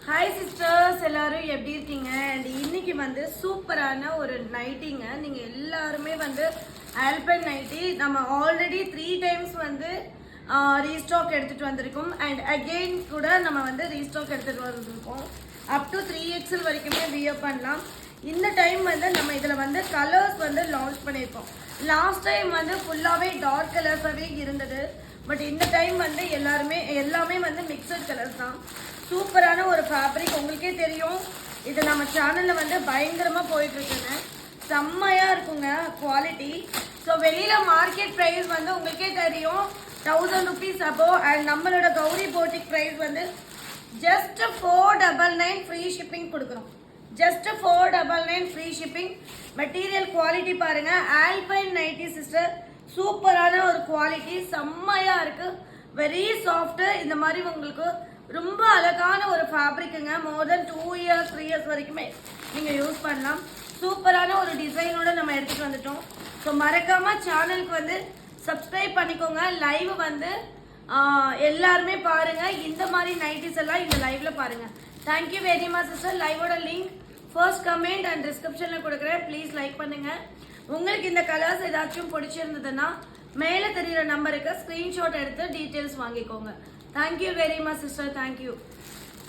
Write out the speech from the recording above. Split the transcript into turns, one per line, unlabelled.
Hi sisters, எல்லாரும் எப்படி இருக்கீங்க? அண்ட் இன்னைக்கு வந்து சூப்பரான ஒரு நைட்டிங்க. நீங்கள் எல்லாருமே வந்து ஆல்பன் நைட்டி நம்ம ஆல்ரெடி 3 டைம்ஸ் வந்து ரீஸ்டாக் எடுத்துகிட்டு வந்திருக்கோம். அண்ட் அகெயின் கூட நம்ம வந்து ரீஸ்டாக் எடுத்துகிட்டு வந்திருக்கோம். அப் டு 3XL வரைக்குமே வியர் பண்ணலாம். இந்த டைம் வந்து நம்ம இதில் வந்து கலர்ஸ் வந்து லான்ச் பண்ணியிருக்கோம். லாஸ்ட் டைம் வந்து ஃபுல்லாகவே டார்க் கலர்ஸாகவே இருந்தது. பட் இந்த டைம் வந்து எல்லாமே வந்து மிக்சட் கலர்ஸ் தான். சூப்பரான ஒரு ஃபேப்ரிக். உங்களுக்கே தெரியும், இது நம்ம சேனலில் வந்து பயங்கரமாக போயிட்டுருக்குங்க. செம்மையாக இருக்குங்க குவாலிட்டி. ஸோ வெளியில் மார்க்கெட் ப்ரைஸ் வந்து உங்களுக்கே தெரியும் 1000 rupees அபோவ். அண்ட் நம்மளோட கௌரி போட்டிக் ப்ரைஸ் வந்து ஜஸ்ட் 499 ஃப்ரீ ஷிப்பிங் கொடுக்குறோம். Just 499 free shipping. Material quality பாருங்க. ஆல்பைன் நைட்டி சிஸ்டர், சூப்பரான ஒரு குவாலிட்டி, செம்மையாக இருக்குது. Very soft. இந்த மாதிரி உங்களுக்கு ரொம்ப அழகான ஒரு ஃபேப்ரிக்குங்க. மோர் தென் 2 years 3 years வரைக்குமே நீங்கள் யூஸ் பண்ணலாம். சூப்பரான ஒரு டிசைனோட நம்ம எடுத்துகிட்டு வந்துட்டோம். ஸோ மறக்காமல் சேனலுக்கு வந்து சப்ஸ்கிரைப் பண்ணிக்கோங்க. லைவ் வந்து எல்லாருமே பாருங்கள். இந்த மாதிரி நைட்டிஸ் எல்லாம் இந்த லைவ்ல பாருங்கள். Thank you very much sister. லைவோட லிங்க் ஃபர்ஸ்ட் கமெண்ட் அண்ட் டிஸ்கிரிப்ஷனில் கொடுக்குறேன். ப்ளீஸ் லைக் பண்ணுங்கள். உங்களுக்கு இந்த கலர்ஸ் ஏதாச்சும் பிடிச்சிருந்ததுன்னா மேலே தெரிகிற நம்பருக்கு ஸ்க்ரீன்ஷாட் எடுத்து டீட்டெயில்ஸ் வாங்கிக்கோங்க. Thank you very much, sister. Thank you.